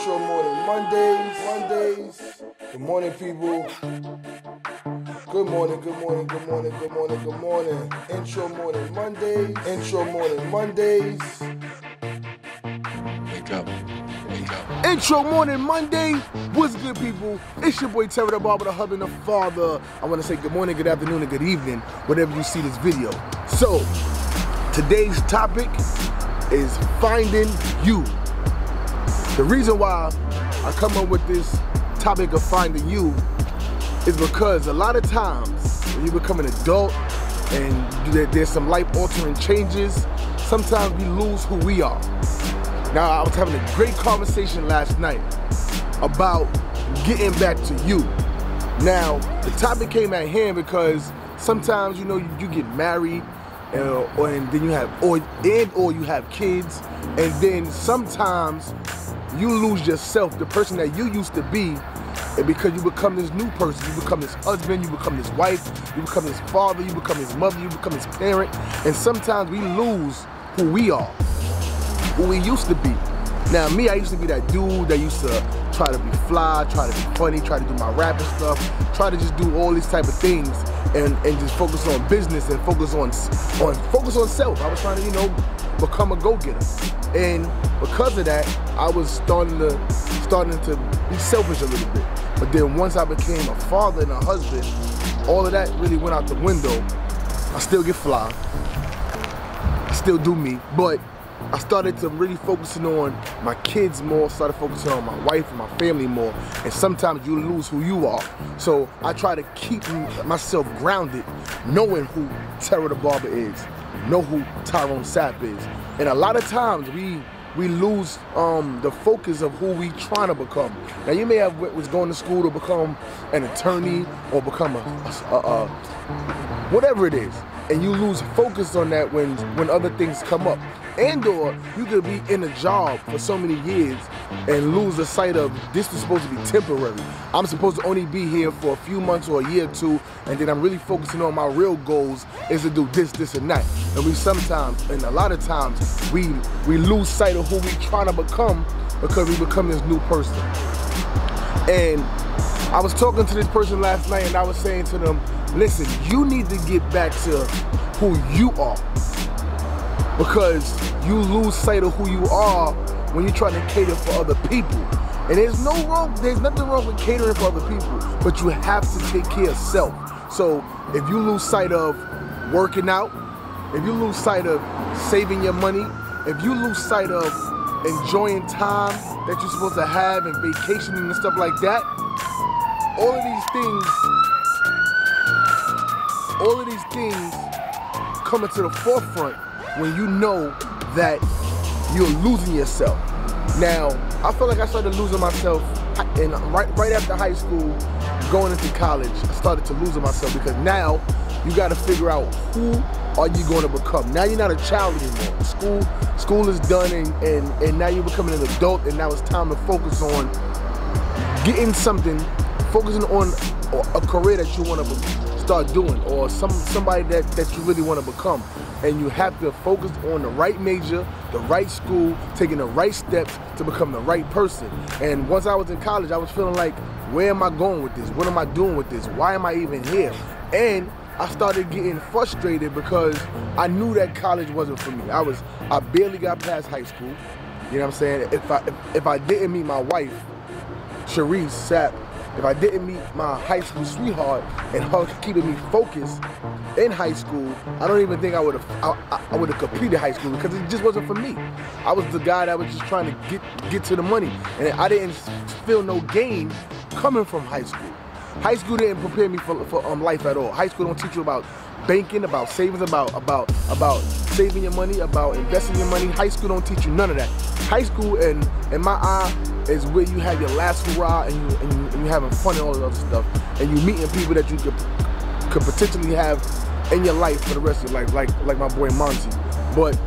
Intro morning Mondays. Good morning, people. Good morning. Intro morning Mondays. Wake up. Intro morning Monday. What's good, people? It's your boy Terah, the Barber, the husband, the father. I want to say good morning, good afternoon, and good evening, whenever you see this video. So, today's topic is finding you. The reason why I come up with this topic of finding you is because a lot of times when you become an adult and there's some life-altering changes, sometimes we lose who we are. Now, I was having a great conversation last night about getting back to you. Now, the topic came at hand because sometimes, you know, you get married and then you have, or you have kids, and then sometimes you lose yourself, the person that you used to be, and because you become this new person, you become this husband, you become this wife, you become this father, you become his mother, you become his parent, and sometimes we lose who we are, who we used to be. Now, me, I used to be that dude that used to try to be fly, try to be funny, try to do my rapping stuff, try to just do all these type of things and just focus on business and focus on self. I was trying to, you know, become a go-getter. And because of that, I was starting to be selfish a little bit. But then once I became a father and a husband, all of that really went out the window. I still get fly, I still do me, but I started to really focusing on my kids more, started focusing on my wife and my family more, and sometimes you lose who you are. So I try to keep myself grounded, knowing who Terah the Barber is, know who Tyrone Sapp is. And a lot of times we lose the focus of who we trying to become. Now, you may have was going to school to become an attorney or become a whatever it is, and you lose focus on that when other things come up. And or you could be in a job for so many years and lose the sight of this is supposed to be temporary. I'm supposed to only be here for a few months or a year or two, and then I'm really focusing on my real goals is to do this, and that. And we sometimes, and a lot of times, we lose sight of who we trying to become because we become this new person. And I was talking to this person last night and I was saying to them, listen, you need to get back to who you are, because you lose sight of who you are when you're trying to cater for other people. And there's nothing wrong with catering for other people, but you have to take care of self. So if you lose sight of working out, if you lose sight of saving your money, if you lose sight of enjoying time that you're supposed to have and vacationing and stuff like that, all of these things coming to the forefront when you know that you're losing yourself. Now, I feel like I started losing myself and right after high school, going into college, I started to lose myself, because now you got to figure out who are you going to become. Now you're not a child anymore. School is done, and now you're becoming an adult, and now it's time to focus on getting something, focusing on a career that you want to start doing, or somebody that you really want to become. And you have to focus on the right major, the right school, taking the right steps to become the right person. And once I was in college, I was feeling like, where am I going with this? What am I doing with this? Why am I even here? And I started getting frustrated because I knew that college wasn't for me. I barely got past high school. You know what I'm saying? If I didn't meet my wife, Sharice Sapp, if I didn't meet my high school sweetheart and her keeping me focused in high school, I don't even think I would have completed high school, because it just wasn't for me. I was the guy that was just trying to get to the money, and I didn't feel no gain coming from high school. High school didn't prepare me for life at all. High school don't teach you about banking, about savings, about saving your money, about investing your money. High school don't teach you none of that. High school, in my eye, is where you have your last hurrah and you having fun and all that other stuff, and you meeting people that you could potentially have in your life for the rest of your life, like my boy Monty. But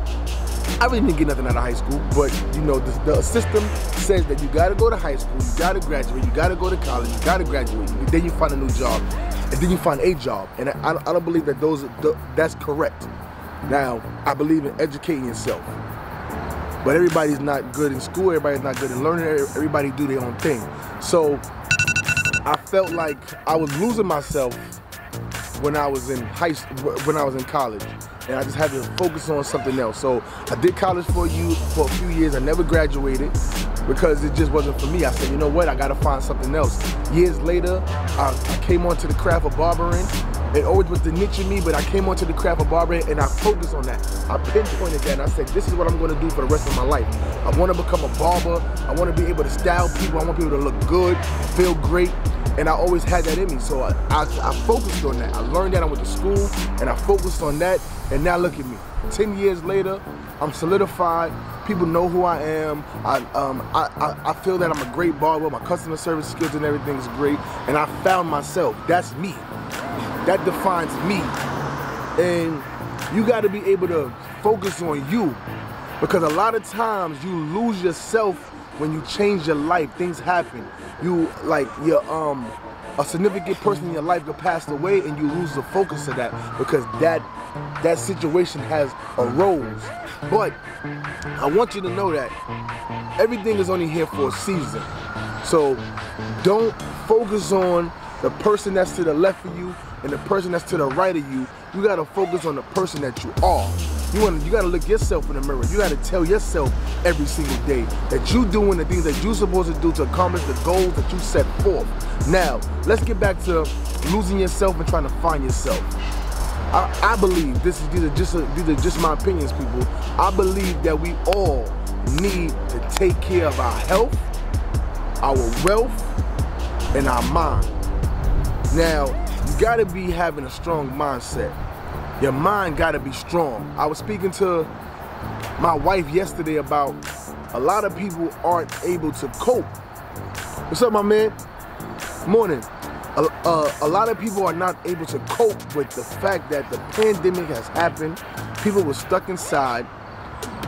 I really didn't get nothing out of high school. But you know, the system says that you gotta go to high school, you gotta graduate, you gotta go to college, you gotta graduate, then you find a new job, and then you find a job. And I don't believe that that's correct. Now, I believe in educating yourself. but everybody's not good in school, everybody's not good in learning, everybody do their own thing. So I felt like I was losing myself when I was in college, and I just had to focus on something else. So I did college for a few years. I never graduated because it just wasn't for me. I said, you know what, I gotta find something else. Years later, I came onto the craft of barbering. It always was the niche in me, but I came onto the craft of barbering and I focused on that. I pinpointed that and I said, this is what I'm gonna do for the rest of my life. I wanna become a barber. I wanna be able to style people. I want people to look good, feel great. And I always had that in me, so I focused on that. I learned that, I went to school, and I focused on that, and now look at me. 10 years later, I'm solidified. People know who I am. I feel that I'm a great barber. My customer service skills and everything is great, and I found myself. That's me. That defines me. And you got to be able to focus on you, because a lot of times you lose yourself when you change your life. Things happen. You, like, a significant person in your life could pass away and you lose the focus of that because that situation has arose. But I want you to know that everything is only here for a season. So don't focus on the person that's to the left of you and the person that's to the right of you. You gotta focus on the person that you are. You gotta look yourself in the mirror. You gotta tell yourself every single day that you're doing the things that you're supposed to do to accomplish the goals that you set forth. Now, let's get back to losing yourself and trying to find yourself. I believe, these are just my opinions, people. I believe that we all need to take care of our health, our wealth, and our mind. Now, you gotta be having a strong mindset. Your mind gotta be strong. I was speaking to my wife yesterday about a lot of people aren't able to cope. What's up, my man? Morning. A lot of people are not able to cope with the fact that the pandemic has happened. People were stuck inside,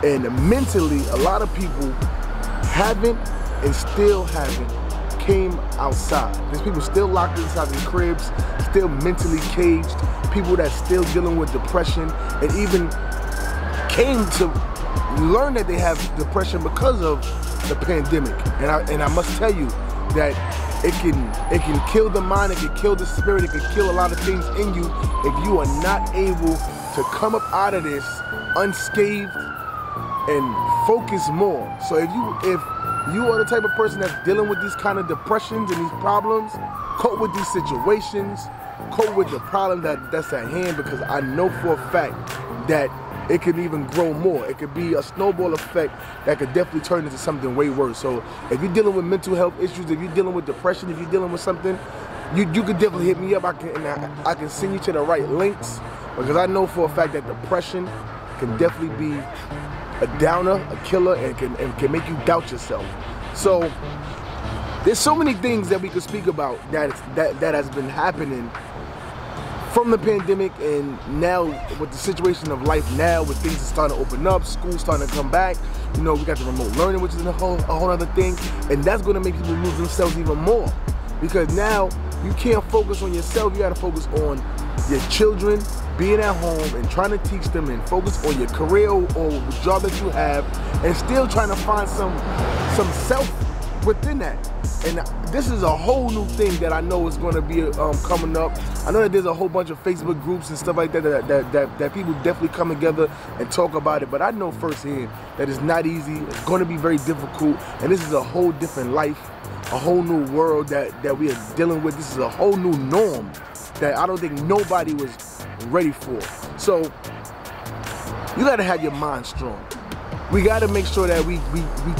and mentally, a lot of people haven't and still haven't came outside. There's people still locked inside their cribs, still mentally caged, people that's still dealing with depression, and even came to learn that they have depression because of the pandemic. And I must tell you that it can kill the mind, it can kill the spirit, it can kill a lot of things in you if you are not able to come up out of this unscathed and focus more. So if you are the type of person that's dealing with these kind of depressions and these problems, cope with these situations, cope with the problem that's at hand, because I know for a fact that it can even grow more. It could be a snowball effect that could definitely turn into something way worse. So if you're dealing with mental health issues, if you're dealing with depression, if you're dealing with something, you could definitely hit me up. I can send you to the right links, because I know for a fact that depression can definitely be a downer, a killer, and can make you doubt yourself. So there's so many things that we could speak about that has been happening from the pandemic, and now with the situation of life now, with things are starting to open up, school's starting to come back. You know, we got the remote learning, which is a whole other thing, and that's going to make people lose themselves even more, because now you can't focus on yourself. You got to focus on your children, being at home and trying to teach them, and focus on your career or the job that you have, and still trying to find some self within that. And this is a whole new thing that I know is going to be coming up. I know that there's a whole bunch of Facebook groups and stuff like that people definitely come together and talk about it. But I know firsthand that it's not easy. It's going to be very difficult. And this is a whole different life, a whole new world that we are dealing with. This is a whole new norm that I don't think nobody was ready for. So you got to have your mind strong. We got to make sure that we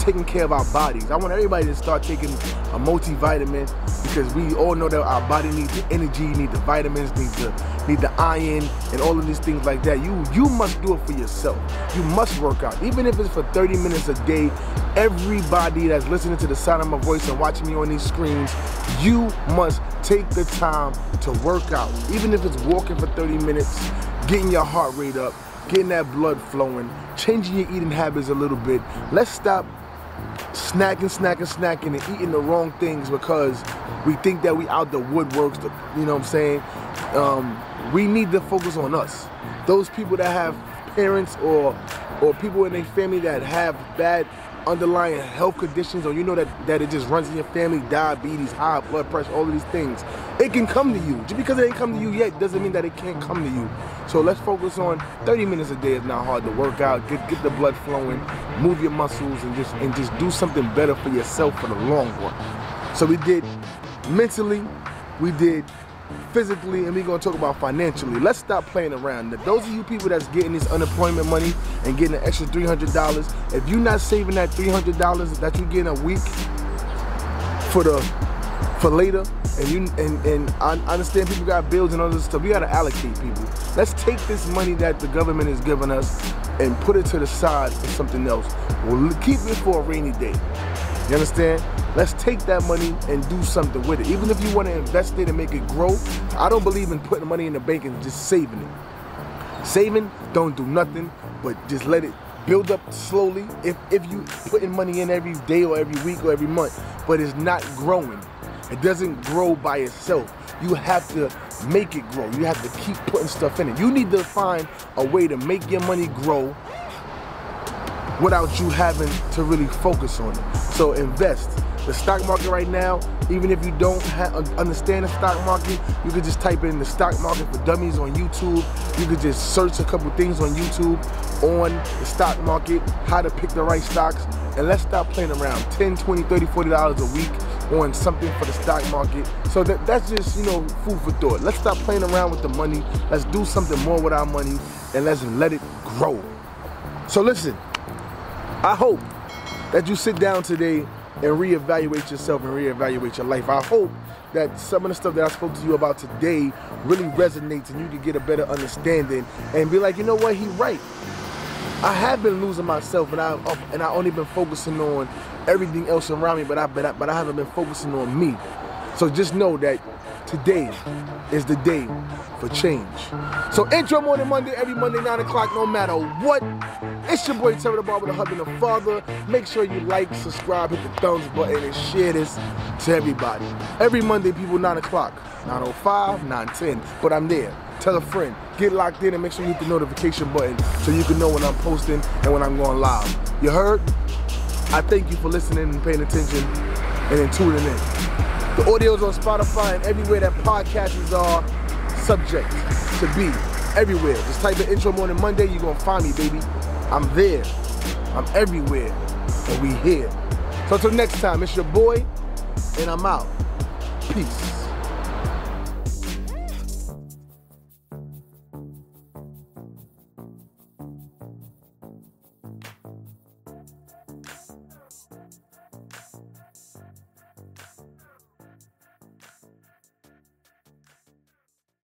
taking care of our bodies. I want everybody to start taking a multivitamin, because we all know that our body needs the energy, need the vitamins, need the iron, and all of these things like that. You must do it for yourself. You must work out, even if it's for 30 minutes a day. Everybody that's listening to the sound of my voice and watching me on these screens, you must take the time to work out, even if it's walking for 30 minutes, getting your heart rate up, getting that blood flowing, changing your eating habits a little bit. Let's stop snacking and eating the wrong things because we think that we out the woodworks, you know what I'm saying? We need to focus on us. Those people that have parents or people in their family that have bad underlying health conditions, or you know that it just runs in your family, diabetes, high blood pressure, all of these things, it can come to you. Just because it ain't come to you yet doesn't mean that it can't come to you. So let's focus on 30 minutes a day is not hard to work out, get the blood flowing, move your muscles, and just do something better for yourself for the long run. So we did mentally, we did physically, and we're going to talk about financially. Let's stop playing around. Now, those of you people that's getting this unemployment money and getting an extra $300, if you're not saving that $300 that you're getting a week for later, and I understand people got bills and all this stuff, we got to allocate people. Let's take this money that the government is giving us and put it to the side for something else. We'll keep it for a rainy day. You understand? Let's take that money and do something with it. Even if you want to invest it and make it grow, I don't believe in putting money in the bank and just saving it. Saving, don't do nothing, but just let it build up slowly. If you putting money in every day or every week or every month, but it's not growing, it doesn't grow by itself. You have to make it grow. You have to keep putting stuff in it. You need to find a way to make your money grow without you having to really focus on it. So invest. The stock market right now, even if you don't understand the stock market, you could just type in the stock market for dummies on YouTube. You could just search a couple things on YouTube on the stock market, how to pick the right stocks, and let's stop playing around. $10, $20, $30, $40 a week on something for the stock market. So that's just, you know, food for thought. Let's stop playing around with the money. Let's do something more with our money, and let's let it grow. So listen, I hope that you sit down today and reevaluate yourself and reevaluate your life. I hope that some of the stuff that I spoke to you about today really resonates and you can get a better understanding and be like, you know what, he's right. I have been losing myself, and I only been focusing on everything else around me, but I haven't been focusing on me. So just know that today is the day for change. So Intro Morning Monday, every Monday 9 o'clock, no matter what. It's your boy Terah, the Barber, the husband, the father. Make sure you like, subscribe, hit the thumbs button, and share this to everybody. Every Monday, people, 9 o'clock, 9:05, 9:10, but I'm there. Tell a friend, get locked in, and make sure you hit the notification button so you can know when I'm posting and when I'm going live. You heard? I thank you for listening and paying attention and then tuning in. The audio's on Spotify and everywhere that podcasts are subject to be. Everywhere. Just type in Intro Morning Monday, you're going to find me, baby. I'm there. I'm everywhere. And we here. So until next time, it's your boy, and I'm out. Peace.